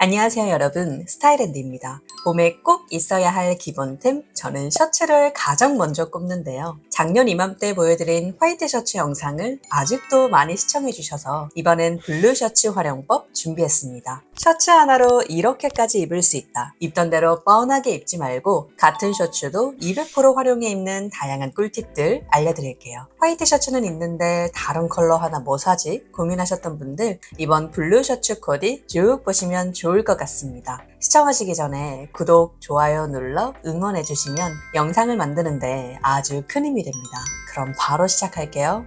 안녕하세요 여러분, 스타일앤드입니다. 봄에 꼭 있어야 할 기본템, 저는 셔츠를 가장 먼저 꼽는데요. 작년 이맘때 보여드린 화이트 셔츠 영상을 아직도 많이 시청해주셔서 이번엔 블루 셔츠 활용법 준비했습니다. 셔츠 하나로 이렇게까지 입을 수 있다. 입던 대로 뻔하게 입지 말고 같은 셔츠도 200% 활용해 입는 다양한 꿀팁들 알려드릴게요. 화이트 셔츠는 있는데 다른 컬러 하나 뭐 사지? 고민하셨던 분들 이번 블루 셔츠 코디 쭉 보시면 좋을 것 같습니다. 시청하시기 전에 구독, 좋아요 눌러 응원해주시면 영상을 만드는데 아주 큰 힘이 됩니다. 그럼 바로 시작할게요.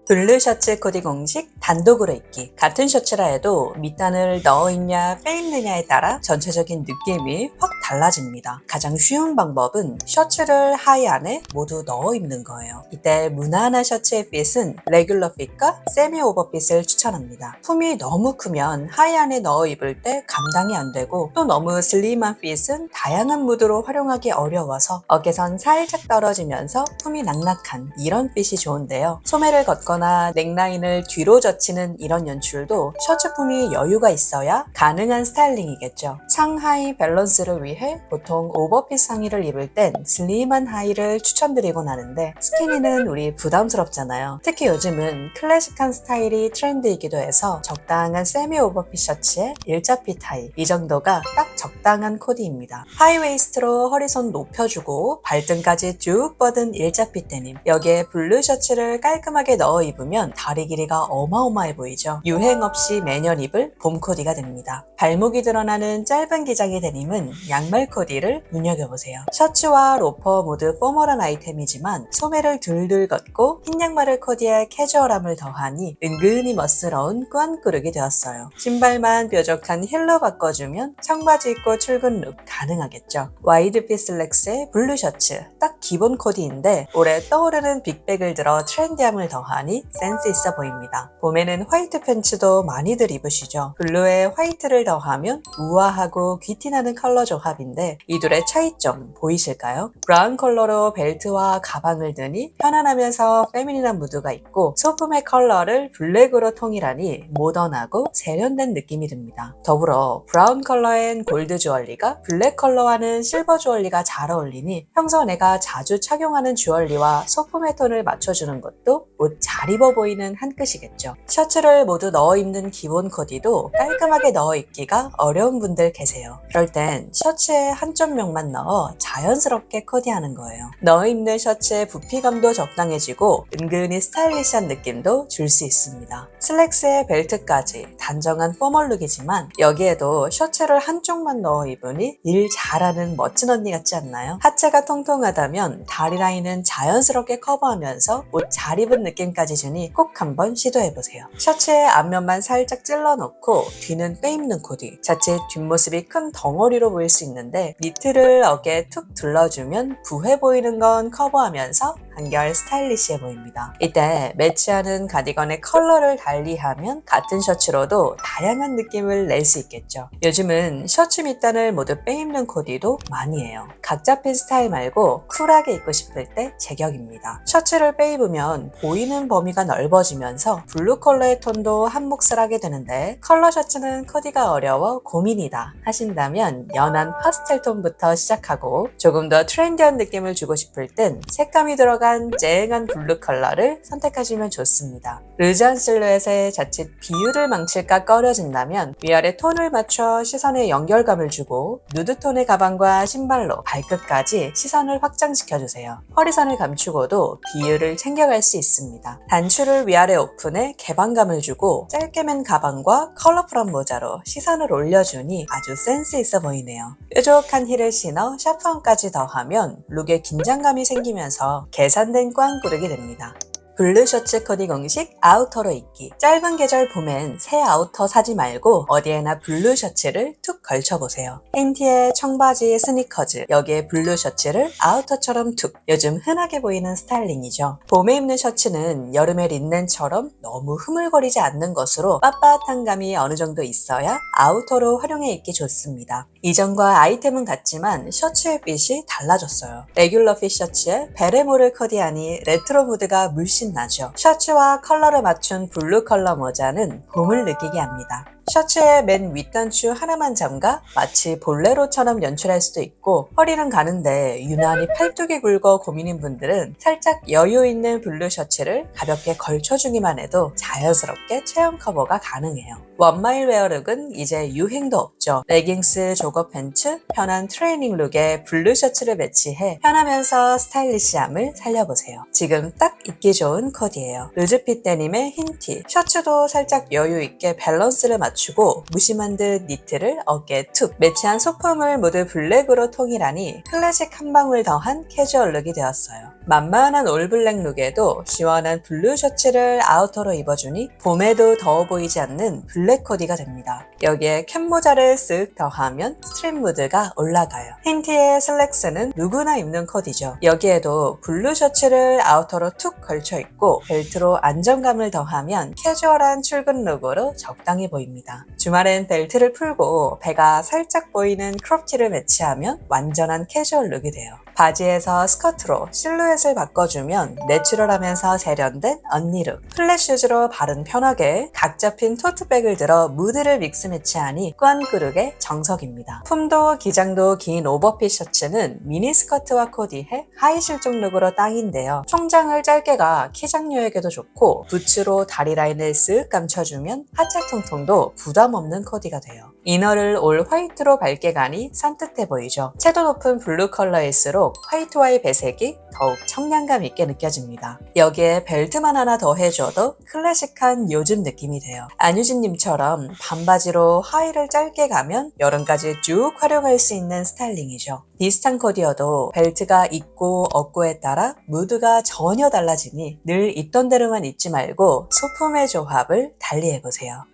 블루 셔츠 코디 공식 단독으로 입기. 같은 셔츠라 해도 밑단을 넣어 입냐 빼입느냐에 따라 전체적인 느낌이 확 달라집니다. 가장 쉬운 방법은 셔츠를 하의 안에 모두 넣어 입는 거예요. 이때 무난한 셔츠의 핏은 레귤러 핏과 세미 오버핏을 추천합니다. 품이 너무 크면 하의 안에 넣어 입을 때 감당이 안 되고 또 너무 슬림한 핏은 다양한 무드로 활용하기 어려워서 어깨선 살짝 떨어지면서 품이 낙낙한 이런 핏이 좋은데요. 소매를 걷거나 넥라인을 뒤로 젖히는 이런 연출도 셔츠품이 여유가 있어야 가능한 스타일링이겠죠. 상하의 밸런스를 위해 보통 오버핏 상의를 입을 땐 슬림한 하의를 추천드리곤 하는데 스키니는 우리 부담스럽잖아요. 특히 요즘은 클래식한 스타일이 트렌드이기도 해서 적당한 세미 오버핏 셔츠에 일자핏 하의, 이 정도가 딱 적당한 코디입니다. 하이웨이스트로 허리선 높여주고 발등까지 쭉 뻗은 일자핏 데님, 여기에 블루 셔츠를 깔끔하게 넣어 입으면 다리 길이가 어마어마해 보이죠. 유행 없이 매년 입을 봄 코디가 됩니다. 발목이 드러나는 짧은 기장의 데님은 양말 코디를 눈여겨보세요. 셔츠와 로퍼 모두 포멀한 아이템이지만 소매를 둘둘 걷고 흰 양말을 코디해 캐주얼함을 더하니 은근히 멋스러운 꾸안꾸룩이 되었어요. 신발만 뾰족한 힐로 바꿔주면 청바지 입고 출근 룩 가능하겠죠. 와이드핏 슬랙스의 블루 셔츠, 딱 기본 코디인데 올해 떠오르는 빅백을 들어 트렌디함을 더하니 센스 있어 보입니다. 봄에는 화이트 팬츠도 많이들 입으시죠. 블루에 화이트를 더하면 우아하고 귀티나는 컬러 조합인데 이 둘의 차이점 보이실까요? 브라운 컬러로 벨트와 가방을 드니 편안하면서 페미닌한 무드가 있고 소품의 컬러를 블랙으로 통일하니 모던하고 세련된 느낌이 듭니다. 더불어 브라운 컬러엔 골드 주얼리가 블랙 컬러와는 실버 주얼리가 잘 어울리니 평소 내가 자주 착용하는 주얼리와 소품의 톤을 맞춰주는 것도 옷 잘 입어 보이는 한 끗이겠죠. 셔츠를 모두 넣어 입는 기본 코디도 깔끔하게 넣어 입기가 어려운 분들 계세요. 그럴 땐 셔츠에 한쪽 면만 넣어 자연스럽게 코디하는 거예요. 넣어 입는 셔츠의 부피감도 적당해지고 은근히 스타일리시한 느낌도 줄 수 있습니다. 슬랙스에 벨트까지 단정한 포멀룩이지만 여기에도 셔츠를 한쪽만 넣어 입으니 일 잘하는 멋진 언니 같지 않나요? 하체가 통통하다면 다리 라인은 자연스럽게 커버하면서 옷 잘 입은 느낌까지 주니 꼭 한번 시도해보세요. 셔츠의 앞면만 살짝 찔러놓고 뒤는 빼입는 코디. 자칫 뒷모습이 큰 덩어리로 보일 수 있는데 니트를 어깨에 툭 둘러주면 부해 보이는 건 커버하면서 한결 스타일리시해 보입니다. 이때 매치하는 가디건의 컬러를 달리하면 같은 셔츠로도 다양한 느낌을 낼 수 있겠죠. 요즘은 셔츠 밑단을 모두 빼입는 코디도 많이 해요. 각 잡힌 스타일 말고 쿨하게 입고 싶을 때 제격입니다. 셔츠를 빼입으면 보이는 범위가 넓어지면서 블루 컬러의 톤도 한 몫을 하게 되는데 컬러 셔츠는 코디가 어려워 고민이다 하신다면 연한 파스텔 톤부터 시작하고 조금 더 트렌디한 느낌을 주고 싶을 땐 색감이 들어간 쨍한 블루 컬러를 선택하시면 좋습니다. 루즈한 실루엣에 자칫 비율을 망칠까 꺼려진다면 위아래 톤을 맞춰 시선에 연결감을 주고 누드톤의 가방과 신발로 발끝까지 시선을 확장시켜주세요. 허리선을 감추고도 비율을 챙겨갈 수 있습니다. 단추를 위아래 오픈해 개방감을 주고 짧게 맨 가방과 컬러풀한 모자로 시선을 올려주니 아주 센스 있어 보이네요. 뾰족한 힐을 신어 샤프함까지 더하면 룩에 긴장감이 생기면서 계산된 꾸안꾸룩이 됩니다. 블루 셔츠 코디 공식 아우터로 입기. 짧은 계절 봄엔 새 아우터 사지 말고 어디에나 블루 셔츠를 툭 걸쳐보세요. 팬티에 청바지에 스니커즈, 여기에 블루 셔츠를 아우터처럼 툭. 요즘 흔하게 보이는 스타일링이죠. 봄에 입는 셔츠는 여름에 린넨처럼 너무 흐물거리지 않는 것으로 빳빳한 감이 어느 정도 있어야 아우터로 활용해 입기 좋습니다. 이전과 아이템은 같지만 셔츠의 핏이 달라졌어요. 레귤러 핏 셔츠에 베레모를 코디하니 레트로 무드가 물씬 나죠. 셔츠와 컬러를 맞춘 블루 컬러 모자는 봄을 느끼게 합니다. 셔츠의 맨 윗단추 하나만 잠가 마치 볼레로처럼 연출할 수도 있고, 허리는 가는데 유난히 팔뚝이 굵어 고민인 분들은 살짝 여유 있는 블루 셔츠를 가볍게 걸쳐주기만 해도 자연스럽게 체형 커버가 가능해요. 원마일 웨어 룩은 이제 유행도 없죠. 레깅스, 조거 팬츠, 편한 트레이닝 룩에 블루 셔츠를 매치해 편하면서 스타일리시함을 살려보세요. 지금 딱 입기 좋은 코디예요. 루즈핏 데님의 흰 티, 셔츠도 살짝 여유 있게 밸런스를 맞추고 무심한 듯 니트를 어깨에 툭, 매치한 소품을 모두 블랙으로 통일하니 클래식 한 방울 더한 캐주얼 룩이 되었어요. 만만한 올블랙 룩에도 시원한 블루 셔츠를 아우터로 입어주니 봄에도 더워 보이지 않는 블랙 코디가 됩니다. 여기에 캡모자를 쓱 더하면 스트릿 무드가 올라가요. 흰티에 슬랙스는 누구나 입는 코디죠. 여기에도 블루 셔츠를 아우터로 툭 걸쳐 입고 벨트로 안정감을 더하면 캐주얼한 출근 룩으로 적당히 보입니다. 주말엔 벨트를 풀고 배가 살짝 보이는 크롭티를 매치하면 완전한 캐주얼 룩이 돼요. 바지에서 스커트로 실루엣을 바꿔주면 내추럴하면서 세련된 언니룩. 플랫 슈즈로 발은 편하게 각 잡힌 토트백을 들어 무드를 믹스 매치하니 꽝그룩의 정석입니다. 품도 기장도 긴 오버핏 셔츠는 미니스커트와 코디해 하이 실종 룩으로 땅인데요. 총장을 짧게 가 키장녀에게도 좋고 부츠로 다리 라인을 쓱 감춰주면 하체 통통도 부담 없는 코디가 돼요. 이너를 올 화이트로 밝게 가니 산뜻해 보이죠. 채도 높은 블루 컬러일수록 화이트와의 배색이 더욱 청량감 있게 느껴집니다. 여기에 벨트만 하나 더 해줘도 클래식한 요즘 느낌이 돼요. 안유진님처럼 반바지로 하의를 짧게 가면 여름까지 쭉 활용할 수 있는 스타일링이죠. 비슷한 코디여도 벨트가 있고 없고에 따라 무드가 전혀 달라지니 늘 입던 대로만 입지 말고 소품의 조합을 달리해보세요.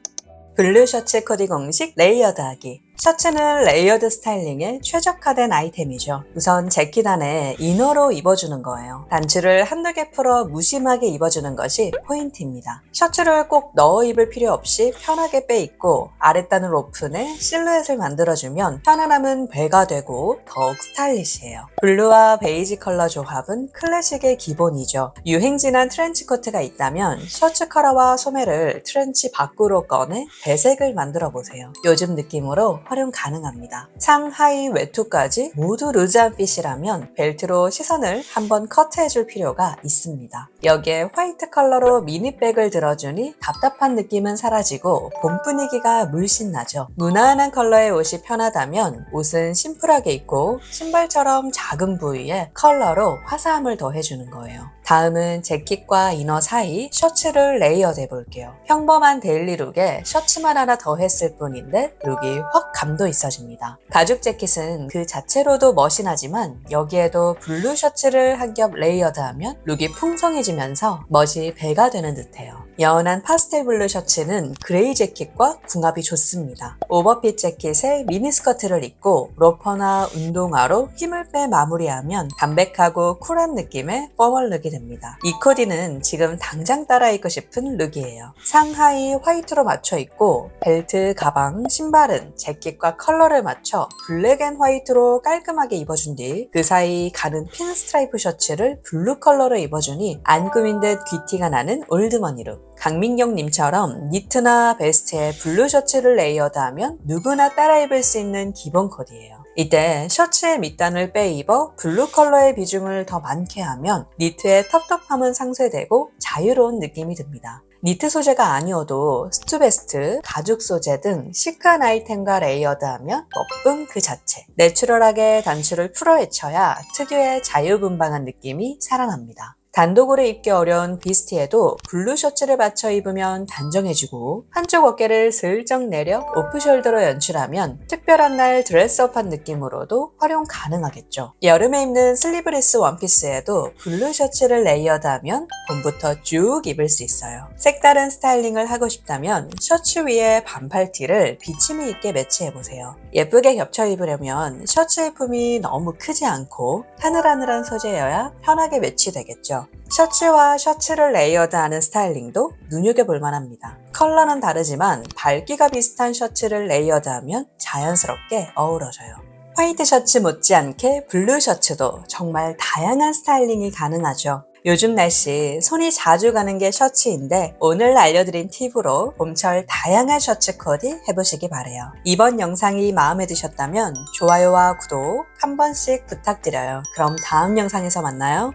블루 셔츠 코디 공식 레이어드하기. 셔츠는 레이어드 스타일링에 최적화된 아이템이죠. 우선 재킷 안에 이너로 입어주는 거예요. 단추를 한두 개 풀어 무심하게 입어주는 것이 포인트입니다. 셔츠를 꼭 넣어 입을 필요 없이 편하게 빼입고 아랫단을 오픈해 실루엣을 만들어주면 편안함은 배가 되고 더욱 스타일리시해요. 블루와 베이지 컬러 조합은 클래식의 기본이죠. 유행진한 트렌치 코트가 있다면 셔츠 컬러와 소매를 트렌치 밖으로 꺼내 배색을 만들어 보세요. 요즘 느낌으로 활용 가능합니다. 상하이 외투까지 모두 루즈한 핏이라면 벨트로 시선을 한번 커트해줄 필요가 있습니다. 여기에 화이트 컬러로 미니백을 들어주니 답답한 느낌은 사라지고 봄 분위기가 물씬 나죠. 무난한 컬러의 옷이 편하다면 옷은 심플하게 입고 신발처럼 작은 부위에 컬러로 화사함을 더해주는 거예요. 다음은 재킷과 이너 사이 셔츠를 레이어드 해볼게요. 평범한 데일리 룩에 셔츠만 하나 더 했을 뿐인데 룩이 확 감도 있어집니다. 가죽 재킷은 그 자체로도 멋이 나지만 여기에도 블루 셔츠를 한 겹 레이어드하면 룩이 풍성해지면서 멋이 배가 되는 듯해요. 연한 파스텔 블루 셔츠는 그레이 재킷과 궁합이 좋습니다. 오버핏 재킷에 미니스커트를 입고 로퍼나 운동화로 힘을 빼 마무리하면 담백하고 쿨한 느낌의 포멀 룩이 됩니다. 이 코디는 지금 당장 따라 입고 싶은 룩이에요. 상하이 화이트로 맞춰 입고 벨트, 가방, 신발은 재킷과 컬러를 맞춰 블랙 앤 화이트로 깔끔하게 입어준 뒤 그 사이 가는 핀 스트라이프 셔츠를 블루 컬러로 입어주니 안 꾸민 듯 귀티가 나는 올드머니 룩. 강민경님처럼 니트나 베스트에 블루 셔츠를 레이어드하면 누구나 따라 입을 수 있는 기본 코디예요. 이때 셔츠의 밑단을 빼입어 블루 컬러의 비중을 더 많게 하면 니트의 텁텁함은 상쇄되고 자유로운 느낌이 듭니다. 니트 소재가 아니어도 스투베스트, 가죽 소재 등 시크한 아이템과 레이어드하면 멋쁨 그 자체. 내추럴하게 단추를 풀어 헤쳐야 특유의 자유분방한 느낌이 살아납니다. 단독으로 입기 어려운 비스티에도 블루 셔츠를 받쳐 입으면 단정해지고 한쪽 어깨를 슬쩍 내려 오프숄더로 연출하면 특별한 날 드레스업한 느낌으로도 활용 가능하겠죠. 여름에 입는 슬리브레스 원피스에도 블루 셔츠를 레이어드하면 봄부터 쭉 입을 수 있어요. 색다른 스타일링을 하고 싶다면 셔츠 위에 반팔티를 비침이 있게 매치해보세요. 예쁘게 겹쳐 입으려면 셔츠의 품이 너무 크지 않고 하늘하늘한 소재여야 편하게 매치되겠죠. 셔츠와 셔츠를 레이어드하는 스타일링도 눈여겨볼 만합니다. 컬러는 다르지만 밝기가 비슷한 셔츠를 레이어드하면 자연스럽게 어우러져요. 화이트 셔츠 못지않게 블루 셔츠도 정말 다양한 스타일링이 가능하죠. 요즘 날씨 손이 자주 가는 게 셔츠인데 오늘 알려드린 팁으로 봄철 다양한 셔츠 코디 해보시기 바래요. 이번 영상이 마음에 드셨다면 좋아요와 구독 한 번씩 부탁드려요. 그럼 다음 영상에서 만나요.